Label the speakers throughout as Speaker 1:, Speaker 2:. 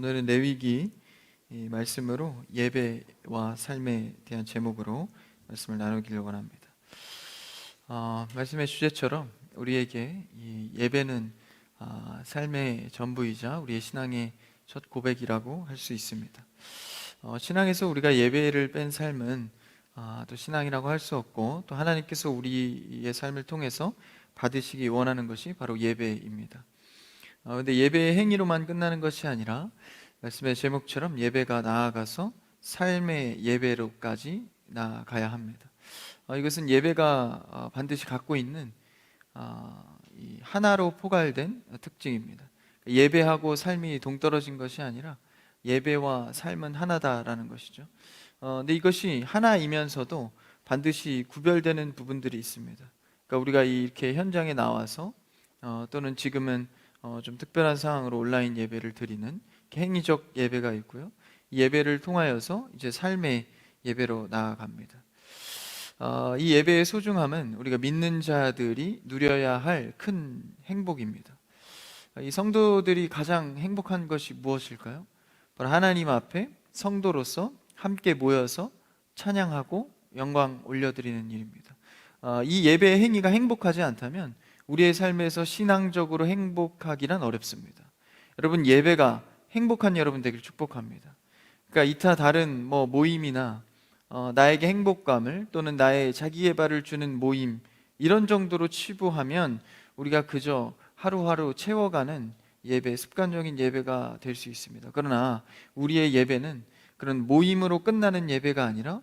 Speaker 1: 오늘은 레위기 이 말씀으로 예배와 삶에 대한 제목으로 말씀을 나누기를 원합니다. 말씀의 주제처럼 우리에게 이 예배는 삶의 전부이자 우리의 신앙의 첫 고백이라고 할 수 있습니다. 신앙에서 우리가 예배를 뺀 삶은 또 신앙이라고 할 수 없고, 또 하나님께서 우리의 삶을 통해서 받으시기 원하는 것이 바로 예배입니다. 근데 예배의 행위로만 끝나는 것이 아니라 말씀의 제목처럼 예배가 나아가서 삶의 예배로까지 나아가야 합니다. 이것은 예배가 반드시 갖고 있는 이 하나로 포괄된 특징입니다. 예배하고 삶이 동떨어진 것이 아니라 예배와 삶은 하나다라는 것이죠. 근데 이것이 하나이면서도 반드시 구별되는 부분들이 있습니다. 그러니까 우리가 이렇게 현장에 나와서 또는 지금은 좀 특별한 상황으로 온라인 예배를 드리는 행위적 예배가 있고요. 이 예배를 통하여서 이제 삶의 예배로 나아갑니다. 이 예배의 소중함은 우리가 믿는 자들이 누려야 할 큰 행복입니다. 이 성도들이 가장 행복한 것이 무엇일까요? 바로 하나님 앞에 성도로서 함께 모여서 찬양하고 영광 올려드리는 일입니다. 이 예배의 행위가 행복하지 않다면 우리의 삶에서 신앙적으로 행복하기란 어렵습니다. 여러분, 예배가 행복한 여러분 되길 축복합니다. 그러니까 이타 다른 모임이나 나에게 행복감을 또는 나의 자기개발을 주는 모임, 이런 정도로 치부하면 우리가 그저 하루하루 채워가는 예배, 습관적인 예배가 될 수 있습니다. 그러나 우리의 예배는 그런 모임으로 끝나는 예배가 아니라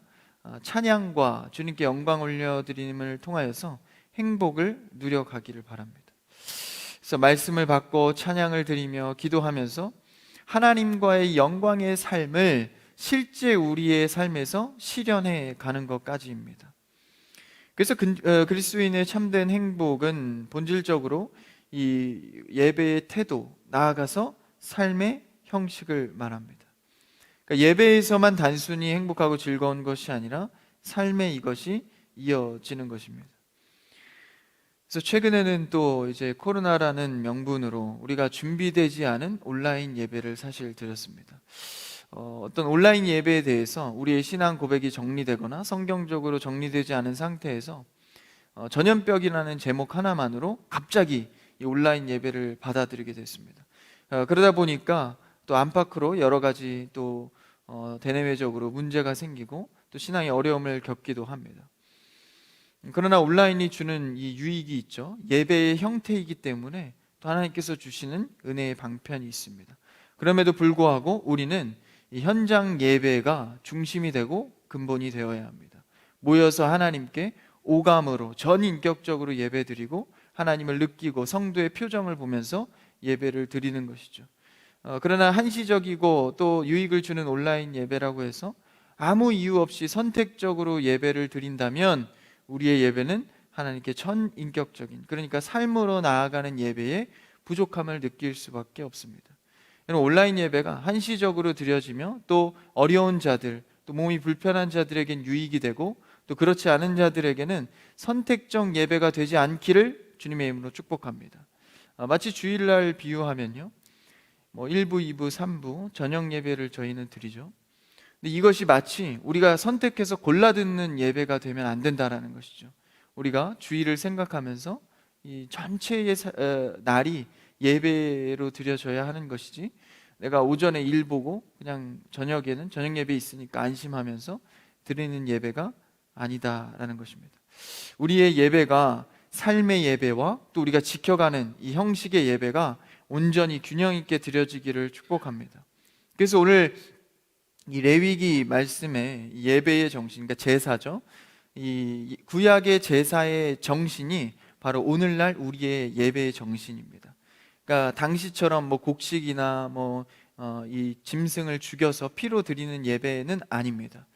Speaker 1: 찬양과 주님께 영광 올려드림을 통하여서 행복을 누려가기를 바랍니다. 그래서 말씀을 받고 찬양을 드리며 기도하면서 하나님과의 영광의 삶을 실제 우리의 삶에서 실현해 가는 것까지입니다. 그래서 그리스도인의 참된 행복은 본질적으로 이 예배의 태도, 나아가서 삶의 형식을 말합니다. 그러니까 예배에서만 단순히 행복하고 즐거운 것이 아니라 삶에 이것이 이어지는 것입니다. 그래서 최근에는 또 이제 코로나라는 명분으로 우리가 준비되지 않은 온라인 예배를 사실 드렸습니다. 어떤 온라인 예배에 대해서 우리의 신앙 고백이 정리되거나 성경적으로 정리되지 않은 상태에서 전염병이라는 제목 하나만으로 갑자기 이 온라인 예배를 받아들이게 됐습니다. 그러다 보니까 또 안팎으로 여러 가지 또 대내외적으로 문제가 생기고 또 신앙의 어려움을 겪기도 합니다. 그러나 온라인이 주는 이 유익이 있죠. 예배의 형태이기 때문에 또 하나님께서 주시는 은혜의 방편이 있습니다. 그럼에도 불구하고 우리는 이 현장 예배가 중심이 되고 근본이 되어야 합니다. 모여서 하나님께 오감으로 전인격적으로 예배드리고 하나님을 느끼고 성도의 표정을 보면서 예배를 드리는 것이죠. 그러나 한시적이고 또 유익을 주는 온라인 예배라고 해서 아무 이유 없이 선택적으로 예배를 드린다면 우리의 예배는 하나님께 전인격적인, 그러니까 삶으로 나아가는 예배에 부족함을 느낄 수밖에 없습니다. 온라인 예배가 한시적으로 드려지며 또 어려운 자들, 또 몸이 불편한 자들에겐 유익이 되고 또 그렇지 않은 자들에게는 선택적 예배가 되지 않기를 주님의 이름으로 축복합니다. 마치 주일날 비유하면요, 1부, 2부, 3부 저녁 예배를 저희는 드리죠. 근데 이것이 마치 우리가 선택해서 골라 듣는 예배가 되면 안 된다라는 것이죠. 우리가 주일을 생각하면서 이 전체의 날이 예배로 드려져야 하는 것이지, 내가 오전에 일 보고 그냥 저녁에는 저녁 예배 있으니까 안심하면서 드리는 예배가 아니다라는 것입니다. 우리의 예배가 삶의 예배와 또 우리가 지켜가는 이 형식의 예배가 온전히 균형 있게 드려지기를 축복합니다. 그래서 오늘 이 레위기 말씀의 예배의 정신, 그러니까 제사죠. 이 구약의 제사의 정신이 바로 오늘날 우리의 예배의 정신입니다. 그러니까 당시처럼 곡식이나 이 짐승을 죽여서 피로 드리는 예배는 아닙니다.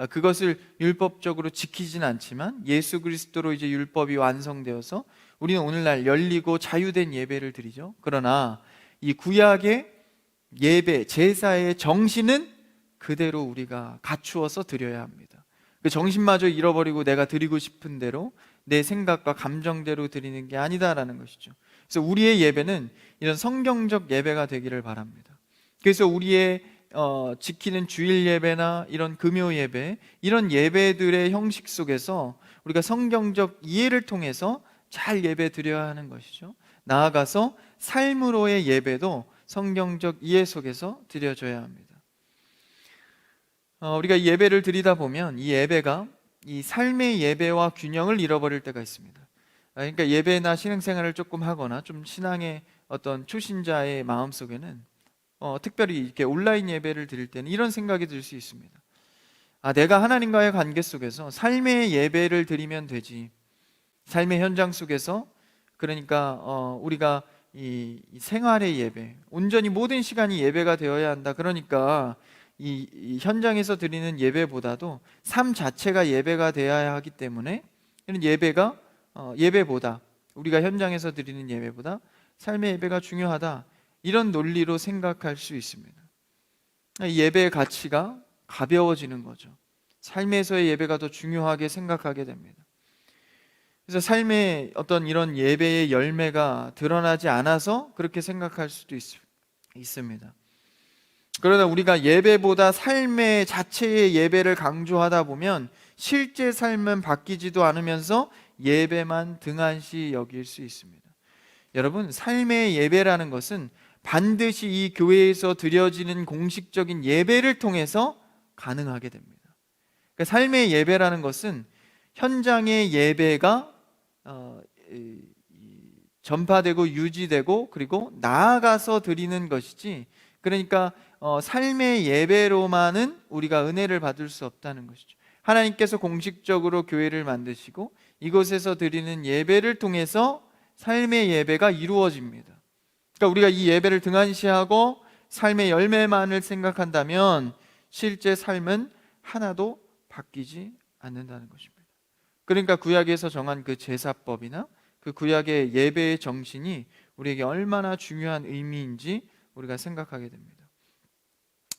Speaker 1: 그것을 율법적으로 지키진 않지만 예수 그리스도로 이제 율법이 완성되어서 우리는 오늘날 열리고 자유된 예배를 드리죠. 그러나 이 구약의 예배, 제사의 정신은 그대로 우리가 갖추어서 드려야 합니다. 그 정신마저 잃어버리고 내가 드리고 싶은 대로 내 생각과 감정대로 드리는 게 아니다라는 것이죠. 그래서 우리의 예배는 이런 성경적 예배가 되기를 바랍니다. 그래서 우리의 지키는 주일 예배나 이런 금요 예배, 이런 예배들의 형식 속에서 우리가 성경적 이해를 통해서 잘 예배 드려야 하는 것이죠. 나아가서 삶으로의 예배도 성경적 이해 속에서 드려져야 합니다. 우리가 이 예배를 드리다 보면 이 예배가 이 삶의 예배와 균형을 잃어버릴 때가 있습니다. 그러니까 예배나 신앙생활을 조금 하거나 좀 신앙의 어떤 초신자의 마음속에는 특별히 이렇게 온라인 예배를 드릴 때는 이런 생각이 들 수 있습니다. 내가 하나님과의 관계 속에서 삶의 예배를 드리면 되지. 삶의 현장 속에서, 그러니까 우리가 이 생활의 예배, 온전히 모든 시간이 예배가 되어야 한다. 그러니까 이 현장에서 드리는 예배보다도 삶 자체가 예배가 되어야 하기 때문에 이런 예배가 예배보다, 우리가 현장에서 드리는 예배보다 삶의 예배가 중요하다, 이런 논리로 생각할 수 있습니다. 이 예배의 가치가 가벼워지는 거죠. 삶에서의 예배가 더 중요하게 생각하게 됩니다. 그래서 삶의 어떤 이런 예배의 열매가 드러나지 않아서 그렇게 생각할 수도 있습니다. 그러나 우리가 예배보다 삶의 자체의 예배를 강조하다 보면 실제 삶은 바뀌지도 않으면서 예배만 등한시 여길 수 있습니다. 여러분, 삶의 예배라는 것은 반드시 이 교회에서 드려지는 공식적인 예배를 통해서 가능하게 됩니다. 그러니까 삶의 예배라는 것은 현장의 예배가 전파되고 유지되고 그리고 나아가서 드리는 것이지, 그러니까 삶의 예배로만은 우리가 은혜를 받을 수 없다는 것이죠. 하나님께서 공식적으로 교회를 만드시고 이곳에서 드리는 예배를 통해서 삶의 예배가 이루어집니다. 그러니까 우리가 이 예배를 등한시하고 삶의 열매만을 생각한다면 실제 삶은 하나도 바뀌지 않는다는 것입니다. 그러니까 구약에서 정한 그 제사법이나 그 구약의 예배의 정신이 우리에게 얼마나 중요한 의미인지 우리가 생각하게 됩니다.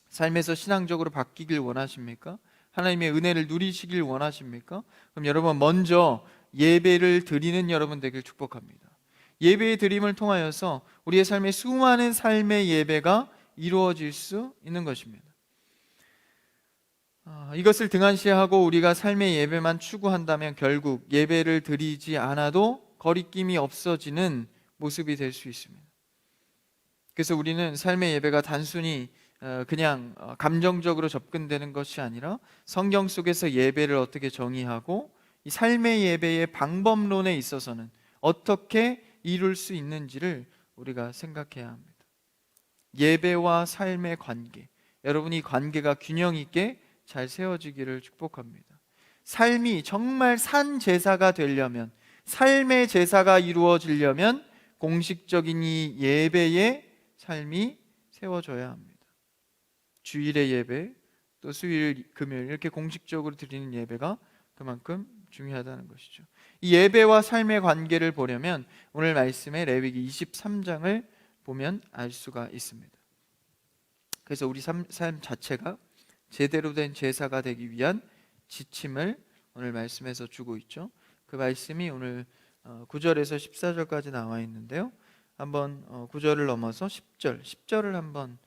Speaker 1: 삶에서 신앙적으로 바뀌길 원하십니까? 하나님의 은혜를 누리시길 원하십니까? 그럼 여러분, 먼저 예배를 드리는 여러분 되길 축복합니다. 예배의 드림을 통하여서 우리의 삶의 수많은 삶의 예배가 이루어질 수 있는 것입니다. 이것을 등한시하고 우리가 삶의 예배만 추구한다면 결국 예배를 드리지 않아도 거리낌이 없어지는 모습이 될 수 있습니다. 그래서 우리는 삶의 예배가 단순히 그냥 감정적으로 접근되는 것이 아니라 성경 속에서 예배를 어떻게 정의하고 이 삶의 예배의 방법론에 있어서는 어떻게 이룰 수 있는지를 우리가 생각해야 합니다. 예배와 삶의 관계, 여러분 이 관계가 균형 있게 잘 세워지기를 축복합니다. 삶이 정말 산 제사가 되려면, 삶의 제사가 이루어지려면 공식적인 이 예배의 삶이 세워져야 합니다. 주일의 예배, 또 수요일, 금요일 이렇게 공식적으로 드리는 예배가 그만큼 중요하다는 것이죠. 이 예배와 삶의 관계를 보려면 오늘 말씀의 레위기 23장을 보면 알 수가 있습니다. 그래서 우리 삶 자체가 제대로 된 제사가 되기 위한 지침을 오늘 말씀에서 주고 있죠. 그 말씀이 오늘 9절에서 14절까지 나와 있는데요. 한번 9절을 넘어서 10절을 한번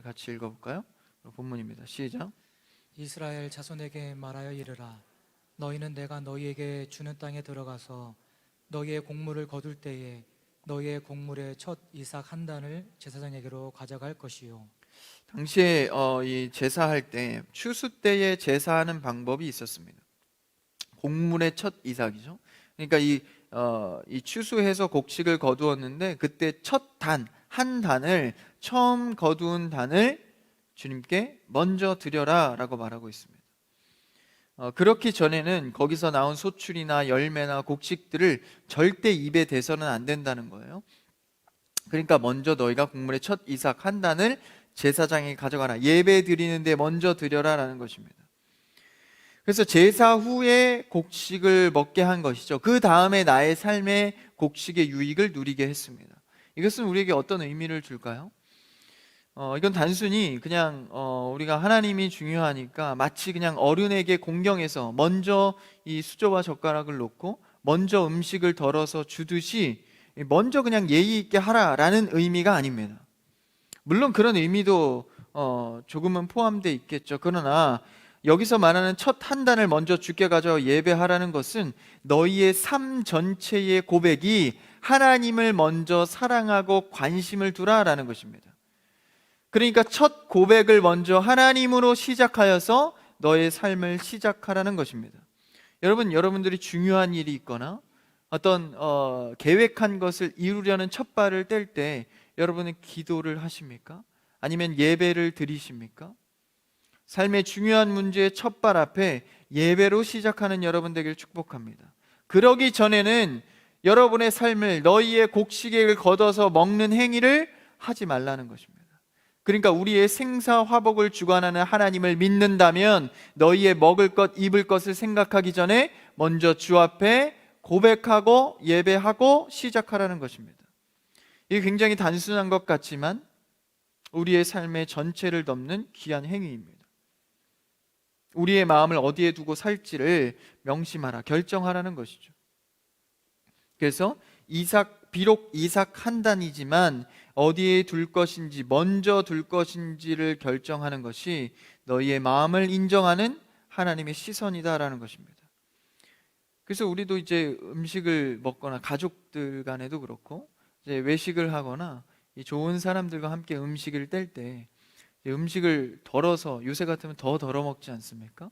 Speaker 1: 같이 읽어볼까요? 본문입니다. 시작.
Speaker 2: 이스라엘 자손에게 말하여 이르라. 너희는 내가 너희에게 주는 땅에 들어가서 너희의 곡물을 거둘 때에 너희의 곡물의 첫 이삭 한 단을 제사장에게로 가져갈 것이요.
Speaker 1: 당시에 이 제사할 때 추수 때에 제사하는 방법이 있었습니다. 곡물의 첫 이삭이죠. 그러니까 이 추수해서 곡식을 거두었는데 그때 첫 단, 한 단을, 처음 거두은 단을 주님께 먼저 드려라 라고 말하고 있습니다. 그렇기 전에는 거기서 나온 소출이나 열매나 곡식들을 절대 입에 대서는 안 된다는 거예요. 그러니까 먼저 너희가 곡물의 첫 이삭 한 단을 제사장에게 가져가라, 예배 드리는데 먼저 드려라 라는 것입니다. 그래서 제사 후에 곡식을 먹게 한 것이죠. 그 다음에 나의 삶의 곡식의 유익을 누리게 했습니다. 이것은 우리에게 어떤 의미를 줄까요? 이건 단순히 그냥 우리가 하나님이 중요하니까 마치 그냥 어른에게 공경해서 먼저 이 수저와 젓가락을 놓고 먼저 음식을 덜어서 주듯이 먼저 그냥 예의 있게 하라라는 의미가 아닙니다. 물론 그런 의미도 조금은 포함되어 있겠죠. 그러나 여기서 말하는 첫 한 단을 먼저 주께 가져 예배하라는 것은 너희의 삶 전체의 고백이 하나님을 먼저 사랑하고 관심을 두라라는 것입니다. 그러니까 첫 고백을 먼저 하나님으로 시작하여서 너의 삶을 시작하라는 것입니다. 여러분들이 중요한 일이 있거나 어떤 계획한 것을 이루려는 첫 발을 뗄 때 여러분은 기도를 하십니까? 아니면 예배를 드리십니까? 삶의 중요한 문제의 첫 발 앞에 예배로 시작하는 여러분 되길 축복합니다. 그러기 전에는 여러분의 삶을 너희의 곡식을 걷어서 먹는 행위를 하지 말라는 것입니다. 그러니까 우리의 생사화복을 주관하는 하나님을 믿는다면 너희의 먹을 것, 입을 것을 생각하기 전에 먼저 주 앞에 고백하고 예배하고 시작하라는 것입니다. 이게 굉장히 단순한 것 같지만 우리의 삶의 전체를 덮는 귀한 행위입니다. 우리의 마음을 어디에 두고 살지를 명심하라, 결정하라는 것이죠. 그래서 비록 이삭 한 단이지만 어디에 둘 것인지, 먼저 둘 것인지를 결정하는 것이 너희의 마음을 인정하는 하나님의 시선이다라는 것입니다. 그래서 우리도 이제 음식을 먹거나 가족들 간에도 그렇고 이제 외식을 하거나 이 좋은 사람들과 함께 음식을 뗄 때 음식을 덜어서, 요새 같으면 더 덜어 먹지 않습니까?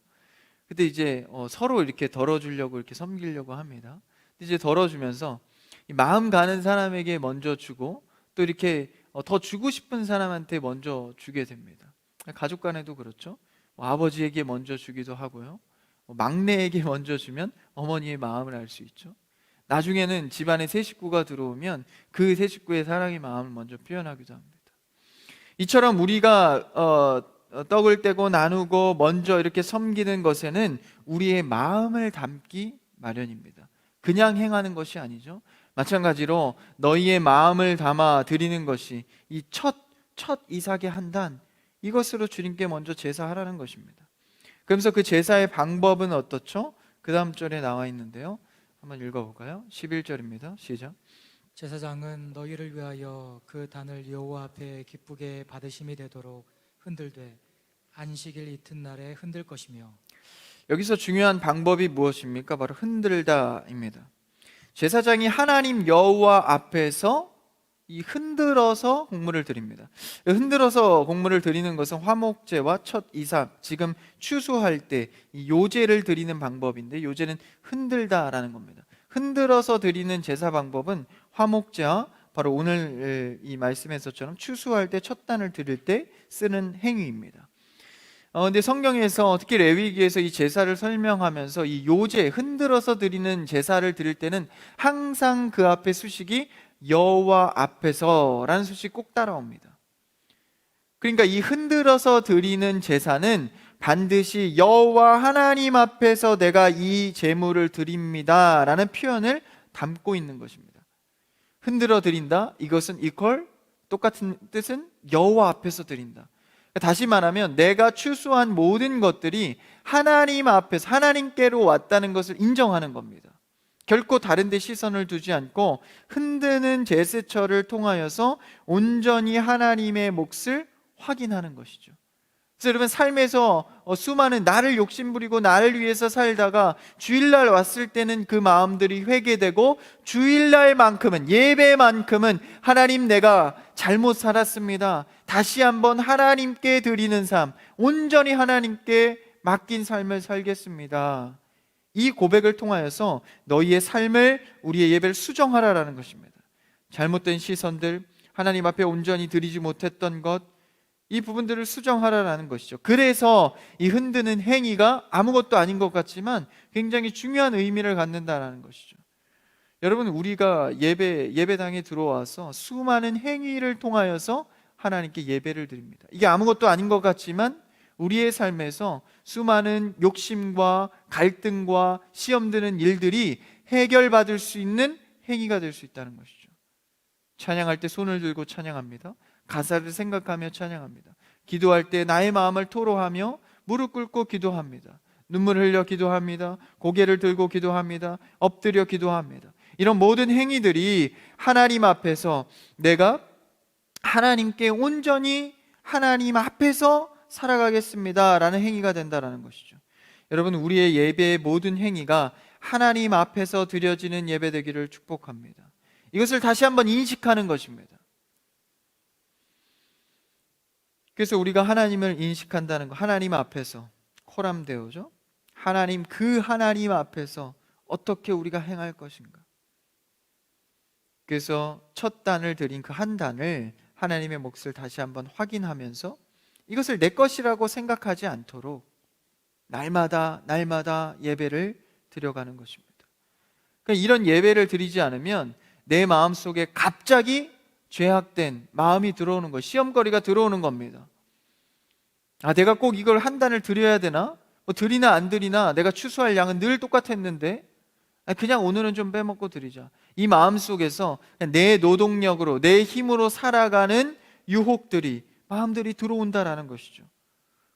Speaker 1: 그때 이제 서로 이렇게 덜어주려고 이렇게 섬기려고 합니다. 이제 덜어주면서 마음 가는 사람에게 먼저 주고 또 이렇게 더 주고 싶은 사람한테 먼저 주게 됩니다. 가족 간에도 그렇죠. 아버지에게 먼저 주기도 하고요. 막내에게 먼저 주면 어머니의 마음을 알 수 있죠. 나중에는 집안에 새 식구가 들어오면 그 새 식구의 사랑의 마음을 먼저 표현하기도 합니다. 이처럼 우리가 떡을 떼고 나누고 먼저 이렇게 섬기는 것에는 우리의 마음을 담기 마련입니다. 그냥 행하는 것이 아니죠. 마찬가지로 너희의 마음을 담아 드리는 것이 이 첫 이삭의 한 단, 이것으로 주님께 먼저 제사하라는 것입니다. 그러면서 그 제사의 방법은 어떻죠? 그 다음 절에 나와 있는데요, 한번 읽어볼까요? 11절입니다. 시작.
Speaker 2: 제사장은 너희를 위하여 그 단을 여호와 앞에 기쁘게 받으심이 되도록 흔들되 안식일 이튿날에 흔들 것이며.
Speaker 1: 여기서 중요한 방법이 무엇입니까? 바로 흔들다입니다. 제사장이 하나님 여호와 앞에서 이 흔들어서 곡물을 드립니다. 흔들어서 곡물을 드리는 것은 화목제와 첫 이삭, 지금 추수할 때 이 요제를 드리는 방법인데, 요제는 흔들다라는 겁니다. 흔들어서 드리는 제사 방법은 화목제와 바로 오늘 이 말씀에서처럼 추수할 때 첫 단을 드릴 때 쓰는 행위입니다. 근데 성경에서 특히 레위기에서 이 제사를 설명하면서 이 요제, 흔들어서 드리는 제사를 드릴 때는 항상 그 앞에 수식이 여호와 앞에서라는 수식이 꼭 따라옵니다. 그러니까 이 흔들어서 드리는 제사는 반드시 여호와 하나님 앞에서 내가 이 제물을 드립니다 라는 표현을 담고 있는 것입니다. 흔들어 드린다, 이것은 똑같은 뜻은 여호와 앞에서 드린다. 다시 말하면 내가 추수한 모든 것들이 하나님 앞에서 하나님께로 왔다는 것을 인정하는 겁니다. 결코 다른 데 시선을 두지 않고 흔드는 제스처를 통하여서 온전히 하나님의 몫을 확인하는 것이죠. 그래서 여러분, 삶에서 수많은 나를 욕심부리고 나를 위해서 살다가 주일날 왔을 때는 그 마음들이 회개되고, 주일날만큼은, 예배만큼은 하나님, 내가 잘못 살았습니다, 다시 한번 하나님께 드리는 삶, 온전히 하나님께 맡긴 삶을 살겠습니다, 이 고백을 통하여서 너희의 삶을, 우리의 예배를 수정하라라는 것입니다. 잘못된 시선들, 하나님 앞에 온전히 드리지 못했던 것, 이 부분들을 수정하라라는 것이죠. 그래서 이 흔드는 행위가 아무것도 아닌 것 같지만 굉장히 중요한 의미를 갖는다라는 것이죠. 여러분, 우리가 예배당에 들어와서 수많은 행위를 통하여서 하나님께 예배를 드립니다. 이게 아무것도 아닌 것 같지만 우리의 삶에서 수많은 욕심과 갈등과 시험 드는 일들이 해결받을 수 있는 행위가 될 수 있다는 것이죠. 찬양할 때 손을 들고 찬양합니다. 가사를 생각하며 찬양합니다. 기도할 때 나의 마음을 토로하며 무릎 꿇고 기도합니다. 눈물 흘려 기도합니다. 고개를 들고 기도합니다. 엎드려 기도합니다. 이런 모든 행위들이 하나님 앞에서 내가 하나님께 온전히 하나님 앞에서 살아가겠습니다 라는 행위가 된다는 것이죠. 여러분, 우리의 예배의 모든 행위가 하나님 앞에서 드려지는 예배 되기를 축복합니다. 이것을 다시 한번 인식하는 것입니다. 그래서 우리가 하나님을 인식한다는 것, 하나님 앞에서 코람데오죠. 하나님, 그 하나님 앞에서 어떻게 우리가 행할 것인가. 그래서 첫 단을 드린 그 한 단을 하나님의 몫을 다시 한번 확인하면서 이것을 내 것이라고 생각하지 않도록 날마다 예배를 드려가는 것입니다. 그러니까 이런 예배를 드리지 않으면 내 마음속에 갑자기 죄악된 마음이 들어오는 것, 시험거리가 들어오는 겁니다. 내가 꼭 이걸 한 단을 드려야 되나? 드리나 안 드리나? 내가 추수할 양은 늘 똑같았는데 그냥 오늘은 좀 빼먹고 드리자. 이 마음속에서 내 노동력으로, 내 힘으로 살아가는 유혹들이, 마음들이 들어온다라는 것이죠.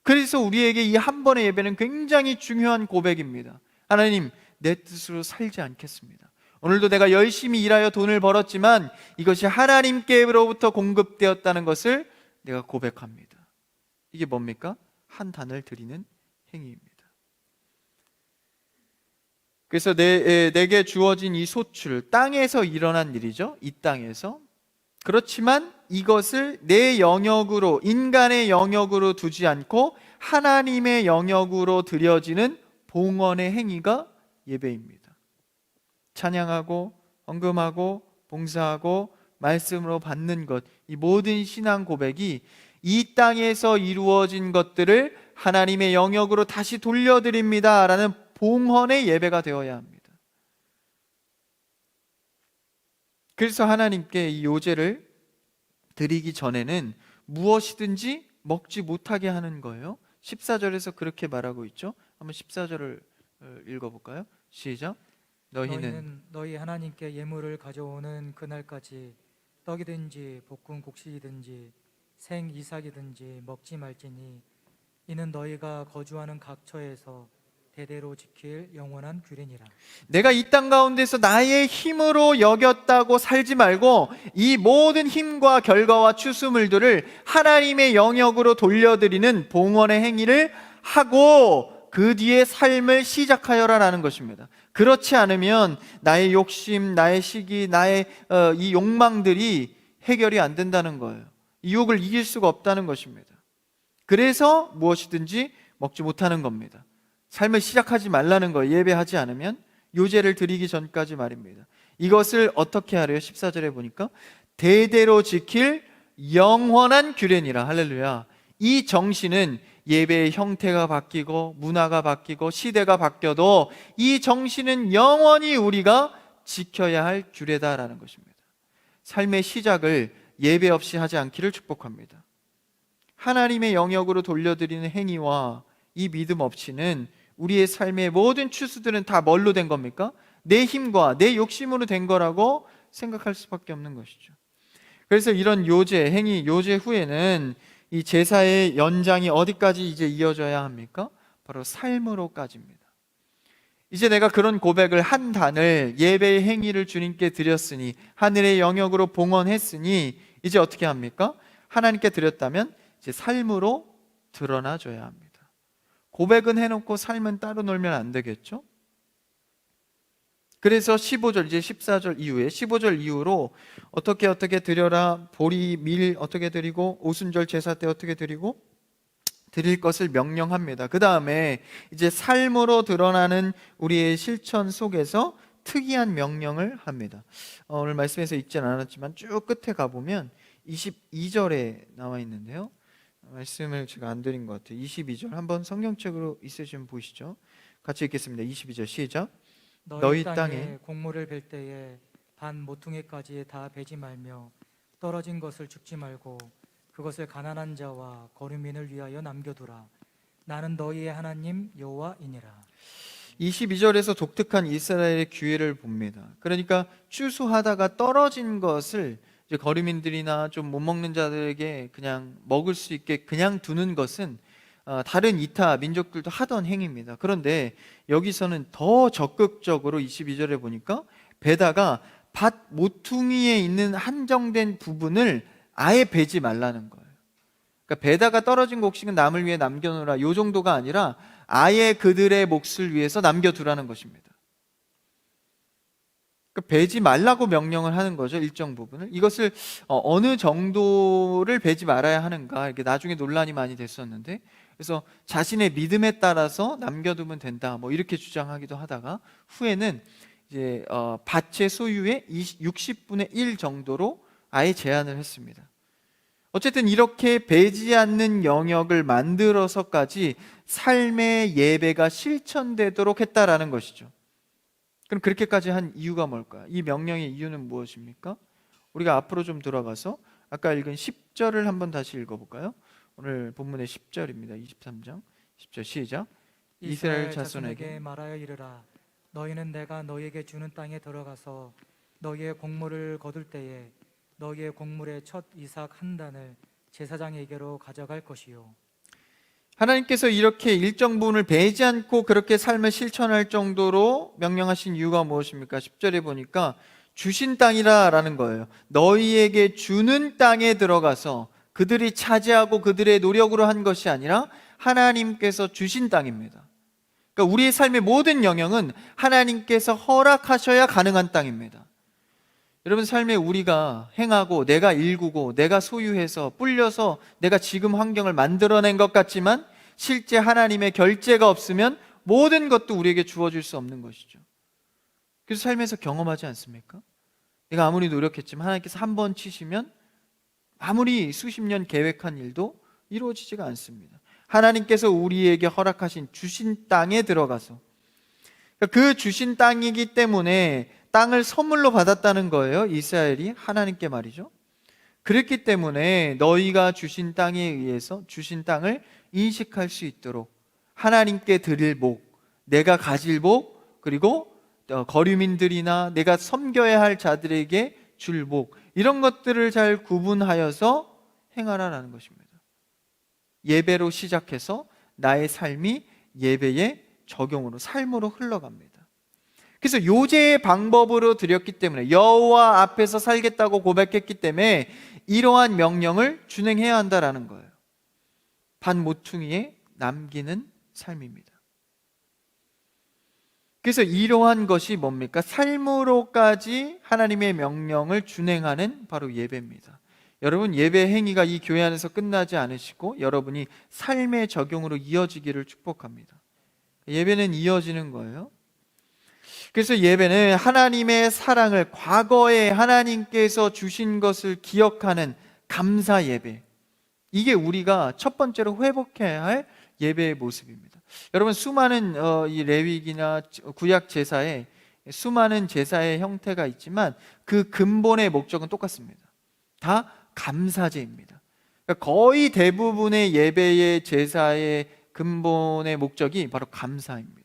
Speaker 1: 그래서 우리에게 이 한 번의 예배는 굉장히 중요한 고백입니다. 하나님, 내 뜻으로 살지 않겠습니다. 오늘도 내가 열심히 일하여 돈을 벌었지만 이것이 하나님께로부터 공급되었다는 것을 내가 고백합니다. 이게 뭡니까? 한 단을 드리는 행위입니다. 그래서 내게 주어진 이 소출, 땅에서 일어난 일이죠. 이 땅에서. 그렇지만 이것을 내 영역으로, 인간의 영역으로 두지 않고 하나님의 영역으로 드려지는 봉헌의 행위가 예배입니다. 찬양하고 헌금하고 봉사하고 말씀으로 받는 것, 이 모든 신앙 고백이 이 땅에서 이루어진 것들을 하나님의 영역으로 다시 돌려드립니다 라는 봉헌의 예배가 되어야 합니다. 그래서 하나님께 이 요제를 드리기 전에는 무엇이든지 먹지 못하게 하는 거예요. 14절에서 그렇게 말하고 있죠. 한번 14절을 읽어볼까요? 시작. 너희는
Speaker 2: 너희 하나님께 예물을 가져오는 그날까지 떡이든지 볶은 곡식이든지 생 이삭이든지 먹지 말지니 이는 너희가 거주하는 각 처에서 대대로 지킬 영원한 규례니라.
Speaker 1: 내가 이 땅 가운데서 나의 힘으로 여겼다고 살지 말고 이 모든 힘과 결과와 추수물들을 하나님의 영역으로 돌려드리는 봉헌의 행위를 하고 그 뒤에 삶을 시작하여라라는 것입니다. 그렇지 않으면 나의 욕심, 나의 시기, 나의 이 욕망들이 해결이 안 된다는 거예요. 이 유혹을 이길 수가 없다는 것입니다. 그래서 무엇이든지 먹지 못하는 겁니다. 삶을 시작하지 말라는 거예요. 예배하지 않으면. 요제를 드리기 전까지 말입니다. 이것을 어떻게 하래요? 14절에 보니까 대대로 지킬 영원한 규례니라. 할렐루야. 이 정신은 예배의 형태가 바뀌고 문화가 바뀌고 시대가 바뀌어도 이 정신은 영원히 우리가 지켜야 할 규례다라는 것입니다. 삶의 시작을 예배 없이 하지 않기를 축복합니다. 하나님의 영역으로 돌려드리는 행위와 이 믿음 없이는 우리의 삶의 모든 추수들은 다 뭘로 된 겁니까? 내 힘과 내 욕심으로 된 거라고 생각할 수밖에 없는 것이죠. 그래서 이런 요제, 행위, 요제 후에는 이 제사의 연장이 어디까지 이제 이어져야 합니까? 바로 삶으로까지입니다. 이제 내가 그런 고백을 한 단을, 예배의 행위를 주님께 드렸으니, 하늘의 영역으로 봉헌했으니 이제 어떻게 합니까? 하나님께 드렸다면 이제 삶으로 드러나줘야 합니다. 고백은 해놓고 삶은 따로 놀면 안 되겠죠? 그래서 15절, 이제 14절 이후에 15절 이후로 어떻게 드려라, 보리, 밀 어떻게 드리고 오순절 제사 때 어떻게 드리고 드릴 것을 명령합니다. 그 다음에 이제 삶으로 드러나는 우리의 실천 속에서 특이한 명령을 합니다. 오늘 말씀에서 읽지는 않았지만 쭉 끝에 가보면 22절에 나와 있는데요. 말씀을 제가 안 드린 것 같아요. 22절 한번 성경책으로 있으시면 보시죠. 같이 읽겠습니다. 22절 시작.
Speaker 2: 너희 땅에 곡물을 벨 때에 반 모퉁이까지 다 베지 말며 떨어진 것을 죽지 말고 그것을 가난한 자와 거류민을 위하여 남겨두라. 나는 너희의 하나님 여호와이니라. 22절에서
Speaker 1: 독특한 이스라엘의 규례를 봅니다. 그러니까 추수하다가 떨어진 것을 이제 거류민들이나 좀 못 먹는 자들에게 그냥 먹을 수 있게 그냥 두는 것은 다른 이타 민족들도 하던 행위입니다. 그런데 여기서는 더 적극적으로 22절에 보니까 베다가 밭 모퉁이에 있는 한정된 부분을 아예 베지 말라는 거예요. 그러니까 베다가 떨어진 곡식은 남을 위해 남겨놓으라, 요 정도가 아니라 아예 그들의 몫을 위해서 남겨두라는 것입니다. 그러니까 베지 말라고 명령을 하는 거죠, 일정 부분을. 이것을 어느 정도를 베지 말아야 하는가, 이렇게 나중에 논란이 많이 됐었는데, 그래서 자신의 믿음에 따라서 남겨두면 된다, 뭐 이렇게 주장하기도 하다가 후에는 이제 밭의 소유의 60분의 1 정도로 아예 제한을 했습니다. 어쨌든 이렇게 베지 않는 영역을 만들어서까지 삶의 예배가 실천되도록 했다라는 것이죠. 그럼 그렇게까지 한 이유가 뭘까요? 이 명령의 이유는 무엇입니까? 우리가 앞으로 좀 돌아가서 아까 읽은 10절을 한번 다시 읽어볼까요? 오늘 본문의 10절입니다. 23장 10절 시작. 이스라엘 자손에게
Speaker 2: 말하여 이르라. 너희는 내가 너희에게 주는 땅에 들어가서 너희의 곡물을 거둘 때에 너희의 곡물의 첫 이삭 한 단을 제사장에게로 가져갈 것이요.
Speaker 1: 하나님께서 이렇게 일정 부분을 베지 않고 그렇게 삶을 실천할 정도로 명령하신 이유가 무엇입니까? 10절에 보니까 주신 땅이라 라는 거예요. 너희에게 주는 땅에 들어가서 그들이 차지하고 그들의 노력으로 한 것이 아니라 하나님께서 주신 땅입니다. 그러니까 우리의 삶의 모든 영역은 하나님께서 허락하셔야 가능한 땅입니다. 여러분, 삶에 우리가 행하고 내가 일구고 내가 소유해서 불려서 내가 지금 환경을 만들어낸 것 같지만 실제 하나님의 결재가 없으면 모든 것도 우리에게 주어질 수 없는 것이죠. 그래서 삶에서 경험하지 않습니까? 내가 아무리 노력했지만 하나님께서 한 번 치시면 아무리 수십 년 계획한 일도 이루어지지가 않습니다. 하나님께서 우리에게 허락하신 주신 땅에 들어가서, 그 주신 땅이기 때문에 땅을 선물로 받았다는 거예요. 이스라엘이 하나님께 말이죠. 그랬기 때문에 너희가 주신 땅에 의해서 주신 땅을 인식할 수 있도록 하나님께 드릴 복, 내가 가질 복, 그리고 거류민들이나 내가 섬겨야 할 자들에게 줄 복, 이런 것들을 잘 구분하여서 행하라라는 것입니다. 예배로 시작해서 나의 삶이 예배의 적용으로, 삶으로 흘러갑니다. 그래서 요제의 방법으로 드렸기 때문에, 여호와 앞에서 살겠다고 고백했기 때문에 이러한 명령을 준행해야 한다라는 거예요. 반 모퉁이에 남기는 삶입니다. 그래서 이러한 것이 뭡니까? 삶으로까지 하나님의 명령을 준행하는 바로 예배입니다. 여러분, 예배 행위가 이 교회 안에서 끝나지 않으시고 여러분이 삶의 적용으로 이어지기를 축복합니다. 예배는 이어지는 거예요. 그래서 예배는 하나님의 사랑을, 과거에 하나님께서 주신 것을 기억하는 감사 예배, 이게 우리가 첫 번째로 회복해야 할 예배의 모습입니다. 여러분, 수많은 이 레위기나 구약 제사에 수많은 제사의 형태가 있지만 그 근본의 목적은 똑같습니다. 다 감사제입니다. 그러니까 거의 대부분의 예배의 제사의 근본의 목적이 바로 감사입니다.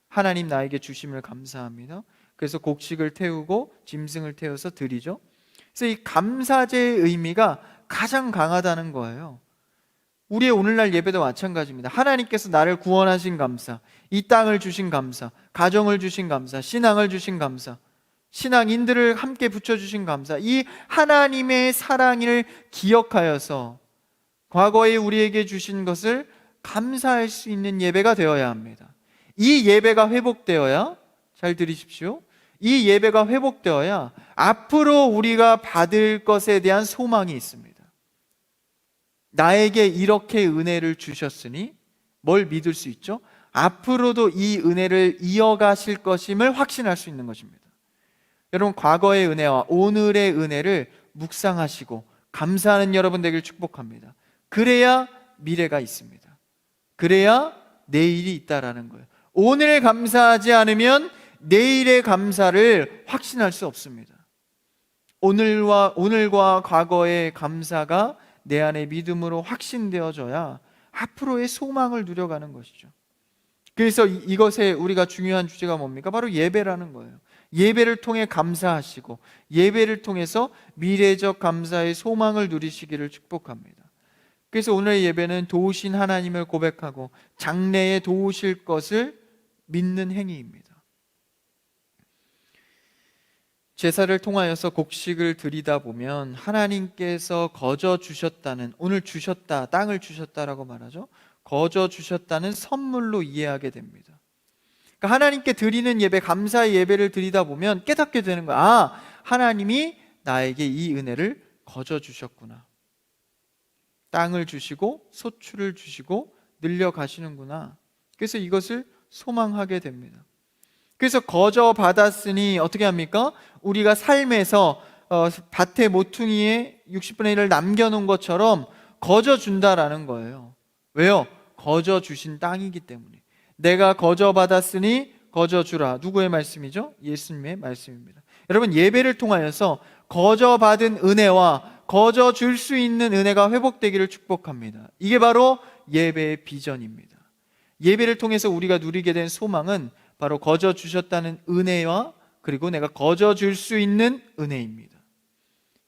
Speaker 1: 하나님 나에게 주심을 감사합니다. 그래서 곡식을 태우고 짐승을 태워서 드리죠. 그래서 이 감사제의 의미가 가장 강하다는 거예요. 우리의 오늘날 예배도 마찬가지입니다. 하나님께서 나를 구원하신 감사, 이 땅을 주신 감사, 가정을 주신 감사, 신앙을 주신 감사, 신앙인들을 함께 붙여주신 감사, 이 하나님의 사랑을 기억하여서 과거에 우리에게 주신 것을 감사할 수 있는 예배가 되어야 합니다. 이 예배가 회복되어야, 잘 들으십시오, 이 예배가 회복되어야 앞으로 우리가 받을 것에 대한 소망이 있습니다. 나에게 이렇게 은혜를 주셨으니 뭘 믿을 수 있죠? 앞으로도 이 은혜를 이어가실 것임을 확신할 수 있는 것입니다. 여러분, 과거의 은혜와 오늘의 은혜를 묵상하시고 감사하는 여러분 되길 축복합니다. 그래야 미래가 있습니다. 그래야 내일이 있다라는 거예요. 오늘 감사하지 않으면 내일의 감사를 확신할 수 없습니다. 오늘과 과거의 감사가 내 안에 믿음으로 확신되어져야 앞으로의 소망을 누려가는 것이죠. 그래서 이것에 우리가 중요한 주제가 뭡니까? 바로 예배라는 거예요. 예배를 통해 감사하시고 예배를 통해서 미래적 감사의 소망을 누리시기를 축복합니다. 그래서 오늘의 예배는 도우신 하나님을 고백하고 장래에 도우실 것을 믿는 행위입니다. 제사를 통하여서 곡식을 드리다 보면 하나님께서 거저 주셨다는, 오늘 주셨다, 땅을 주셨다라고 말하죠. 거저 주셨다는 선물로 이해하게 됩니다. 그러니까 하나님께 드리는 예배, 감사의 예배를 드리다 보면 깨닫게 되는 거야. 아, 하나님이 나에게 이 은혜를 거저 주셨구나. 땅을 주시고 소출을 주시고 늘려가시는구나. 그래서 이것을 소망하게 됩니다. 그래서 거저 받았으니 어떻게 합니까? 우리가 삶에서 밭의 모퉁이에 60분의 1을 남겨놓은 것처럼 거저 준다라는 거예요. 왜요? 거저 주신 땅이기 때문에. 내가 거저 받았으니 거저 주라. 누구의 말씀이죠? 예수님의 말씀입니다. 여러분, 예배를 통하여서 거저 받은 은혜와 거저 줄 수 있는 은혜가 회복되기를 축복합니다. 이게 바로 예배의 비전입니다. 예배를 통해서 우리가 누리게 된 소망은 바로 거저 주셨다는 은혜와 그리고 내가 거저 줄 수 있는 은혜입니다.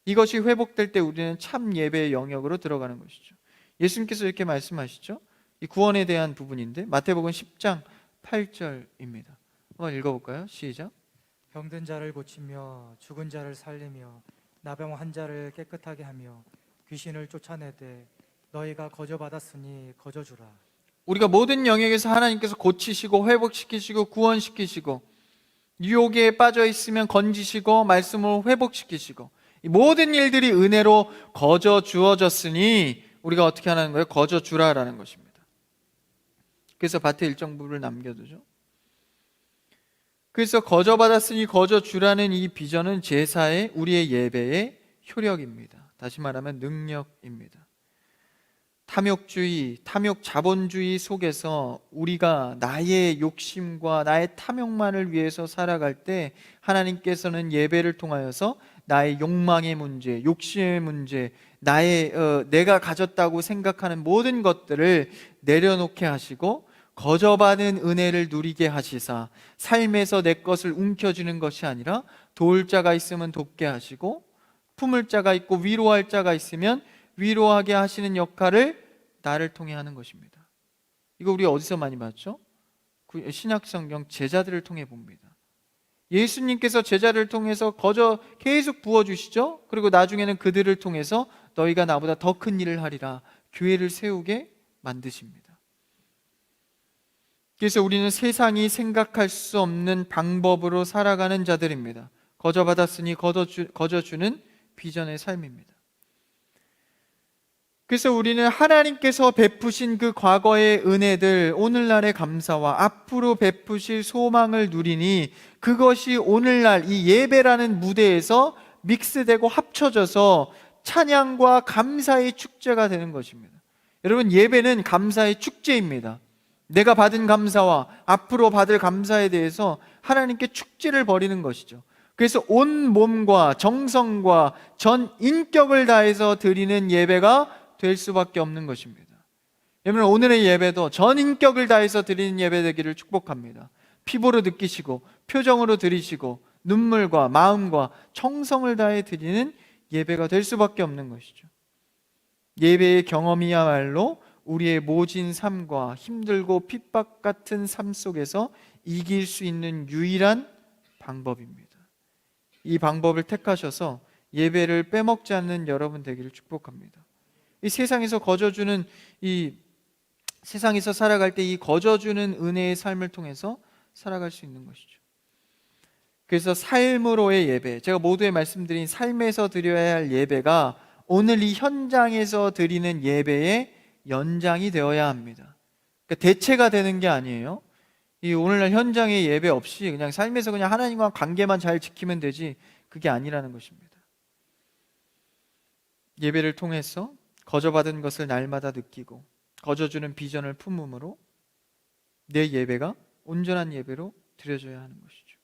Speaker 1: 이것이 회복될 때 우리는 참 예배의 영역으로 들어가는 것이죠. 예수님께서 이렇게 말씀하시죠. 이 구원에 대한 부분인데 마태복음 10장 8절입니다. 한번 읽어볼까요? 시작.
Speaker 2: 병든 자를 고치며 죽은 자를 살리며 나병 환자를 깨끗하게 하며 귀신을 쫓아내되 너희가 거저 받았으니 거저 주라.
Speaker 1: 우리가 모든 영역에서 하나님께서 고치시고 회복시키시고 구원시키시고 유혹에 빠져 있으면 건지시고 말씀으로 회복시키시고 이 모든 일들이 은혜로 거저 주어졌으니 우리가 어떻게 하는 거예요? 거저 주라라는 것입니다. 그래서 밭에 일정 부분을 남겨두죠. 그래서 거저 받았으니 거저 주라는 이 비전은 제사의 우리의 예배의 효력입니다. 다시 말하면 능력입니다. 탐욕주의, 탐욕 자본주의 속에서 우리가 나의 욕심과 나의 탐욕만을 위해서 살아갈 때 하나님께서는 예배를 통하여서 나의 욕망의 문제, 욕심의 문제, 내가 가졌다고 생각하는 모든 것들을 내려놓게 하시고 거저받은 은혜를 누리게 하시사 삶에서 내 것을 움켜쥐는 것이 아니라 도울 자가 있으면 돕게 하시고 품을 자가 있고 위로할 자가 있으면 위로하게 하시는 역할을 나를 통해 하는 것입니다. 이거 우리 어디서 많이 봤죠? 신약성경 제자들을 통해 봅니다. 예수님께서 제자를 통해서 거저 계속 부어주시죠. 그리고 나중에는 그들을 통해서 너희가 나보다 더 큰 일을 하리라 교회를 세우게 만드십니다. 그래서 우리는 세상이 생각할 수 없는 방법으로 살아가는 자들입니다. 거저 받았으니 거저 주는 비전의 삶입니다. 그래서 우리는 하나님께서 베푸신 그 과거의 은혜들, 오늘날의 감사와 앞으로 베푸실 소망을 누리니 그것이 오늘날 이 예배라는 무대에서 믹스되고 합쳐져서 찬양과 감사의 축제가 되는 것입니다. 여러분, 예배는 감사의 축제입니다. 내가 받은 감사와 앞으로 받을 감사에 대해서 하나님께 축제를 벌이는 것이죠. 그래서 온 몸과 정성과 전 인격을 다해서 드리는 예배가 될 수밖에 없는 것입니다. 여러분, 오늘의 예배도 전 인격을 다해서 드리는 예배 되기를 축복합니다. 피부로 느끼시고 표정으로 드리시고 눈물과 마음과 정성을 다해 드리는 예배가 될 수밖에 없는 것이죠. 예배의 경험이야말로 우리의 모진 삶과 힘들고 핍박 같은 삶 속에서 이길 수 있는 유일한 방법입니다. 이 방법을 택하셔서 예배를 빼먹지 않는 여러분 되기를 축복합니다. 이 세상에서 거저주는 세상에서 살아갈 때 이 거저주는 은혜의 삶을 통해서 살아갈 수 있는 것이죠. 그래서 삶으로의 예배, 제가 모두에 말씀드린 삶에서 드려야 할 예배가 오늘 이 현장에서 드리는 예배의 연장이 되어야 합니다. 그러니까 대체가 되는 게 아니에요. 이 오늘날 현장의 예배 없이 그냥 삶에서 그냥 하나님과 관계만 잘 지키면 되지, 그게 아니라는 것입니다. 예배를 통해서 거저받은 것을 날마다 느끼고 거저주는 비전을 품음으로 내 예배가 온전한 예배로 드려져야 하는 것이죠.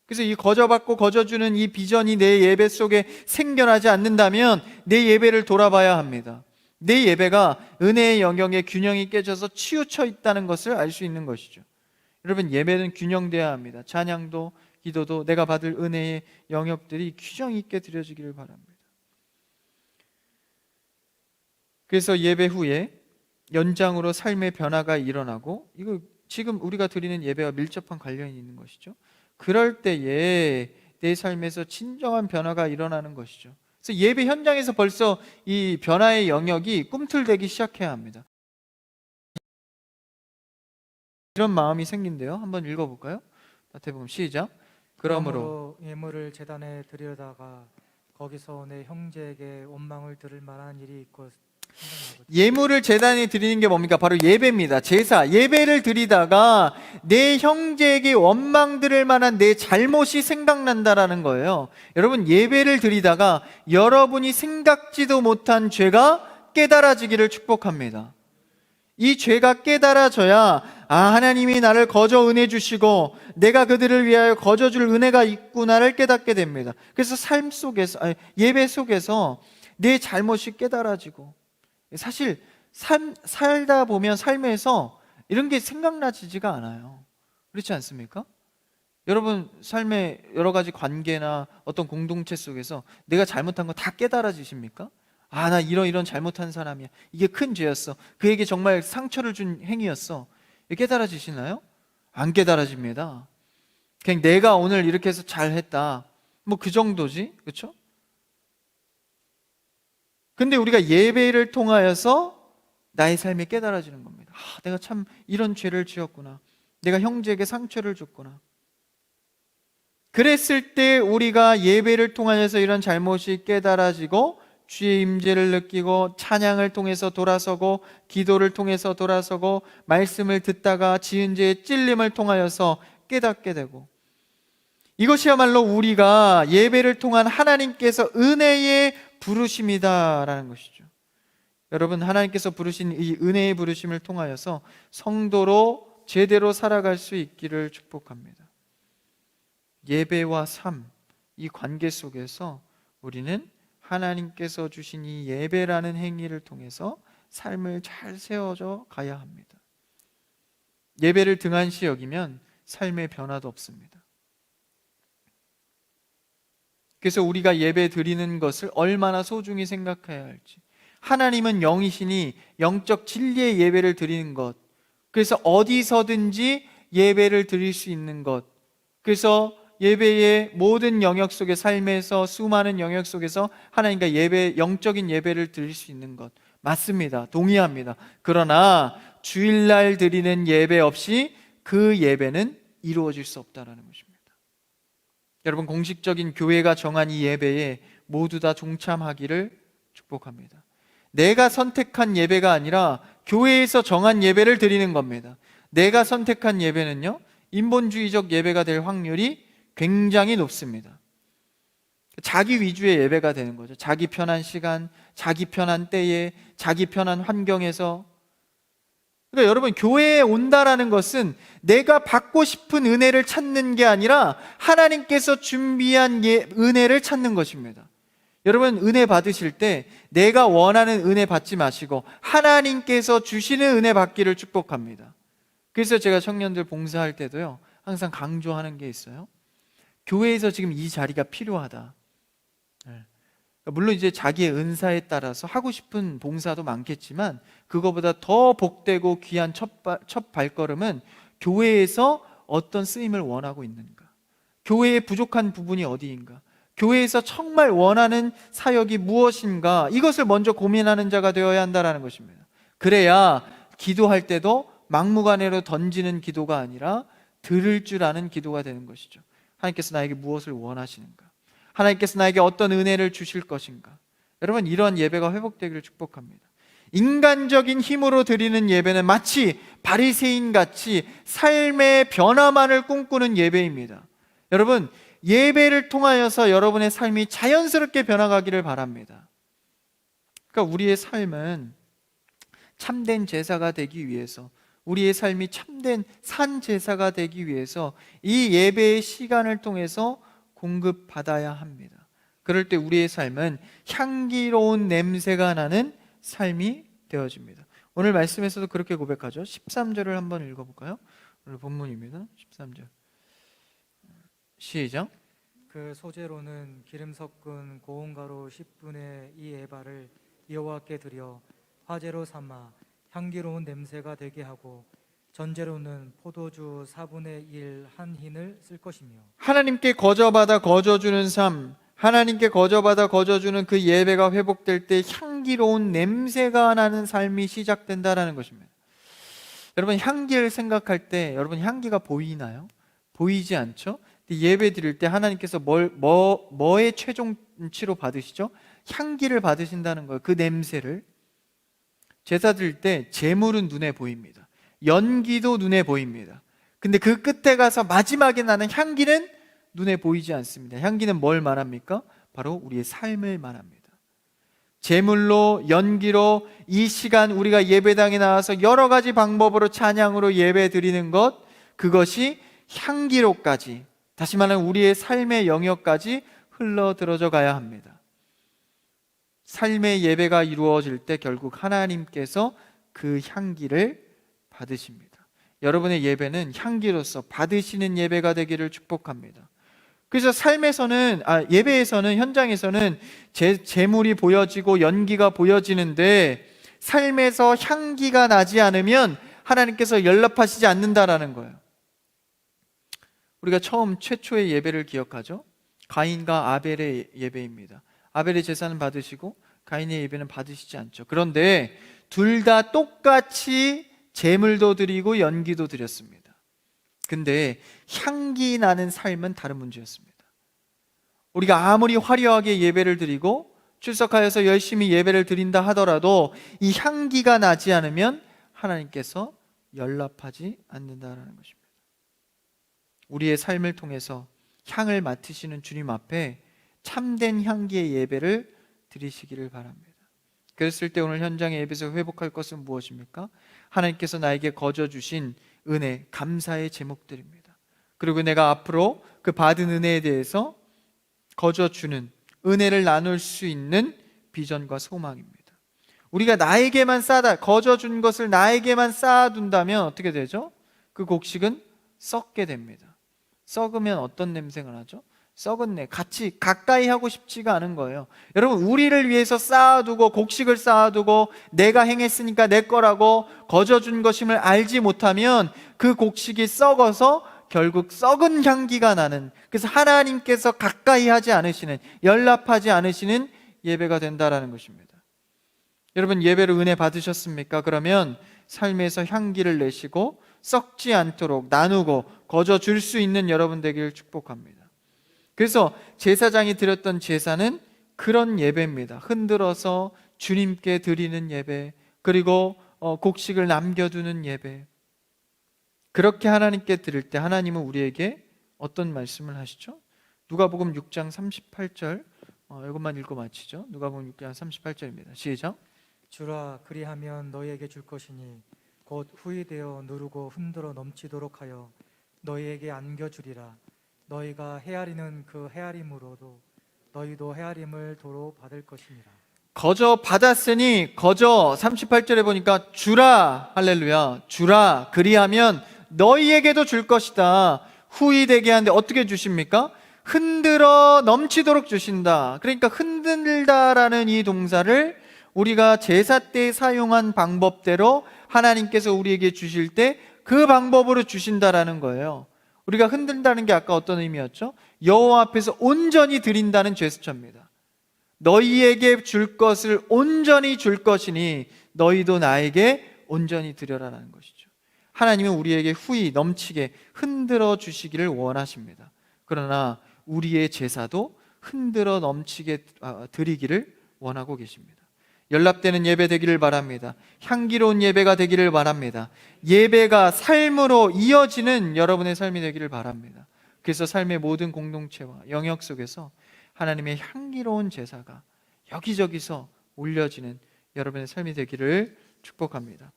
Speaker 1: 그래서 이 거저받고 거저주는 이 비전이 내 예배 속에 생겨나지 않는다면 내 예배를 돌아봐야 합니다. 내 예배가 은혜의 영역에 균형이 깨져서 치우쳐 있다는 것을 알 수 있는 것이죠. 여러분, 예배는 균형되어야 합니다. 찬양도 기도도 내가 받을 은혜의 영역들이 균형 있게 드려지기를 바랍니다. 그래서 예배 후에 연장으로 삶의 변화가 일어나고, 이거 지금 우리가 드리는 예배와 밀접한 관련이 있는 것이죠. 그럴 때에 내 삶에서 진정한 변화가 일어나는 것이죠. 그래서 예배 현장에서 벌써 이 변화의 영역이 꿈틀대기 시작해야 합니다. 이런 마음이 생긴대요. 한번 읽어볼까요? 마태복음 시작. 그러므로
Speaker 2: 예물을 제단에 드리려다가 거기서 내 형제에게 원망을 들을 만한 일이 있고 생각나거든.
Speaker 1: 예물을 제단에 드리는 게 뭡니까? 바로 예배입니다. 제사. 예배를 드리다가 내 형제에게 원망 들을 만한 내 잘못이 생각난다라는 거예요. 여러분, 예배를 드리다가 여러분이 생각지도 못한 죄가 깨달아지기를 축복합니다. 이 죄가 깨달아져야 하나님이 나를 거저 은혜 주시고 내가 그들을 위하여 거저 줄 은혜가 있구나를 깨닫게 됩니다. 그래서 삶 속에서 예배 속에서 내 잘못이 깨달아지고, 사실 살다 보면 삶에서 이런 게 생각나지가 않아요. 그렇지 않습니까? 여러분 삶의 여러 가지 관계나 어떤 공동체 속에서 내가 잘못한 거 다 깨달아지십니까? 나 이런 잘못한 사람이야. 이게 큰 죄였어. 그에게 정말 상처를 준 행위였어. 깨달아지시나요? 안 깨달아집니다. 그냥 내가 오늘 이렇게 해서 잘했다, 뭐 그 정도지, 그렇죠? 근데 우리가 예배를 통하여서 나의 삶이 깨달아지는 겁니다. 내가 참 이런 죄를 지었구나. 내가 형제에게 상처를 줬구나. 그랬을 때 우리가 예배를 통하여서 이런 잘못이 깨달아지고 주의 임재를 느끼고 찬양을 통해서 돌아서고 기도를 통해서 돌아서고 말씀을 듣다가 지은 죄의 찔림을 통하여서 깨닫게 되고, 이것이야말로 우리가 예배를 통한 하나님께서 은혜의 부르심이다라는 것이죠. 여러분, 하나님께서 부르신 이 은혜의 부르심을 통하여서 성도로 제대로 살아갈 수 있기를 축복합니다. 예배와 삶, 이 관계 속에서 우리는 하나님께서 주신 이 예배라는 행위를 통해서 삶을 잘 세워져 가야 합니다. 예배를 등한시 여기면 삶의 변화도 없습니다. 그래서 우리가 예배 드리는 것을 얼마나 소중히 생각해야 할지, 하나님은 영이시니 영적 진리의 예배를 드리는 것, 그래서 어디서든지 예배를 드릴 수 있는 것, 그래서 예배의 모든 영역 속에, 삶에서 수많은 영역 속에서 하나님과 영적인 예배를 드릴 수 있는 것 맞습니다. 동의합니다. 그러나 주일날 드리는 예배 없이 그 예배는 이루어질 수 없다는 것입니다. 여러분, 공식적인 교회가 정한 이 예배에 모두 다 동참하기를 축복합니다. 내가 선택한 예배가 아니라 교회에서 정한 예배를 드리는 겁니다. 내가 선택한 예배는요, 인본주의적 예배가 될 확률이 굉장히 높습니다. 자기 위주의 예배가 되는 거죠. 자기 편한 시간, 자기 편한 때에, 자기 편한 환경에서. 그러니까 여러분, 교회에 온다라는 것은 내가 받고 싶은 은혜를 찾는 게 아니라 하나님께서 준비한 은혜를 찾는 것입니다. 여러분, 은혜 받으실 때 내가 원하는 은혜 받지 마시고 하나님께서 주시는 은혜 받기를 축복합니다. 그래서 제가 청년들 봉사할 때도요, 항상 강조하는 게 있어요. 교회에서 지금 이 자리가 필요하다. 물론 이제 자기의 은사에 따라서 하고 싶은 봉사도 많겠지만, 그거보다 더 복되고 귀한 첫 발걸음은 교회에서 어떤 쓰임을 원하고 있는가, 교회의 부족한 부분이 어디인가, 교회에서 정말 원하는 사역이 무엇인가, 이것을 먼저 고민하는 자가 되어야 한다는 것입니다. 그래야 기도할 때도 막무가내로 던지는 기도가 아니라 들을 줄 아는 기도가 되는 것이죠. 하나님께서 나에게 무엇을 원하시는가, 하나님께서 나에게 어떤 은혜를 주실 것인가. 여러분, 이러한 예배가 회복되기를 축복합니다. 인간적인 힘으로 드리는 예배는 마치 바리새인 같이 삶의 변화만을 꿈꾸는 예배입니다. 여러분, 예배를 통하여서 여러분의 삶이 자연스럽게 변화가기를 바랍니다. 그러니까 우리의 삶은 참된 제사가 되기 위해서, 우리의 삶이 참된 산 제사가 되기 위해서 이 예배의 시간을 통해서 공급받아야 합니다. 그럴 때 우리의 삶은 향기로운 냄새가 나는 삶이 되어집니다. 오늘 말씀에서도 그렇게 고백하죠. 13절을 한번 읽어볼까요? 오늘 본문입니다. 13절 시작.
Speaker 2: 그 소재로는 기름 섞은 고운 가루 10분의 2 에바를 여호와께 드려 화제로 삼아 향기로운 냄새가 되게 하고 전제로는 포도주 4분의 1 한 흰을 쓸 것이며
Speaker 1: 하나님께 거저받아 거저주는 삶, 하나님께 거저받아 거저주는 그 예배가 회복될 때 향기로운 냄새가 나는 삶이 시작된다라는 것입니다. 여러분, 향기를 생각할 때 여러분 향기가 보이나요? 보이지 않죠? 예배 드릴 때 하나님께서 뭐의 최종치로 받으시죠? 향기를 받으신다는 거예요. 그 냄새를. 제사 드릴 때 제물은 눈에 보입니다. 연기도 눈에 보입니다. 근데 그 끝에 가서 마지막에 나는 향기는 눈에 보이지 않습니다. 향기는 뭘 말합니까? 바로 우리의 삶을 말합니다. 제물로, 연기로 이 시간 우리가 예배당에 나와서 여러 가지 방법으로 찬양으로 예배 드리는 것, 그것이 향기로까지, 다시 말하면 우리의 삶의 영역까지 흘러들어져 가야 합니다. 삶의 예배가 이루어질 때 결국 하나님께서 그 향기를 받으십니다. 여러분의 예배는 향기로서 받으시는 예배가 되기를 축복합니다. 그래서 삶에서는, 예배에서는, 현장에서는 제물이 보여지고 연기가 보여지는데 삶에서 향기가 나지 않으면 하나님께서 연락하시지 않는다라는 거예요. 우리가 최초의 예배를 기억하죠? 가인과 아벨의 예배입니다. 아벨의 제사는 받으시고 가인의 예배는 받으시지 않죠. 그런데 둘 다 똑같이 제물도 드리고 연기도 드렸습니다. 근데 향기 나는 삶은 다른 문제였습니다. 우리가 아무리 화려하게 예배를 드리고 출석하여서 열심히 예배를 드린다 하더라도 이 향기가 나지 않으면 하나님께서 연락하지 않는다라는 것입니다. 우리의 삶을 통해서 향을 맡으시는 주님 앞에 참된 향기의 예배를 드리시기를 바랍니다. 그랬을 때 오늘 현장의 예배에서 회복할 것은 무엇입니까? 하나님께서 나에게 거저 주신 은혜, 감사의 제목들입니다. 그리고 내가 앞으로 그 받은 은혜에 대해서 거저 주는, 은혜를 나눌 수 있는 비전과 소망입니다. 우리가 나에게만 거저 준 것을 나에게만 쌓아둔다면 어떻게 되죠? 그 곡식은 썩게 됩니다. 썩으면 어떤 냄새가 나죠? 썩은 같이 가까이 하고 싶지가 않은 거예요. 여러분, 우리를 위해서 쌓아두고 곡식을 쌓아두고 내가 행했으니까 내 거라고 거저준 것임을 알지 못하면 그 곡식이 썩어서 결국 썩은 향기가 나는, 그래서 하나님께서 가까이 하지 않으시는, 연락하지 않으시는 예배가 된다라는 것입니다. 여러분, 예배로 은혜 받으셨습니까? 그러면 삶에서 향기를 내시고 썩지 않도록 나누고 거저 줄 수 있는 여러분 되기를 축복합니다. 그래서 제사장이 드렸던 제사는 그런 예배입니다. 흔들어서 주님께 드리는 예배, 그리고 곡식을 남겨두는 예배. 그렇게 하나님께 드릴 때 하나님은 우리에게 어떤 말씀을 하시죠? 누가복음 6장 38절, 이것만 읽고 마치죠. 누가복음 6장 38절입니다. 시작.
Speaker 2: 주라 그리하면 너희에게 줄 것이니 곧 후이되어 누르고 흔들어 넘치도록 하여 너희에게 안겨주리라. 너희가 헤아리는 그 헤아림으로도 너희도 헤아림을 도로 받을 것이니라.
Speaker 1: 거저 받았으니, 거저 38절에 보니까 주라, 할렐루야, 주라 그리하면 너희에게도 줄 것이다. 후이되게 하는데 어떻게 주십니까? 흔들어 넘치도록 주신다. 그러니까 흔들다라는 이 동사를 우리가 제사 때 사용한 방법대로 하나님께서 우리에게 주실 때 그 방법으로 주신다라는 거예요. 우리가 흔든다는 게 아까 어떤 의미였죠? 여호와 앞에서 온전히 드린다는 제스처입니다. 너희에게 줄 것을 온전히 줄 것이니 너희도 나에게 온전히 드려라라는 것이죠. 하나님은 우리에게 후히 넘치게 흔들어 주시기를 원하십니다. 그러나 우리의 제사도 흔들어 넘치게 드리기를 원하고 계십니다. 연락되는 예배 되기를 바랍니다. 향기로운 예배가 되기를 바랍니다. 예배가 삶으로 이어지는 여러분의 삶이 되기를 바랍니다. 그래서 삶의 모든 공동체와 영역 속에서 하나님의 향기로운 제사가 여기저기서 올려지는 여러분의 삶이 되기를 축복합니다.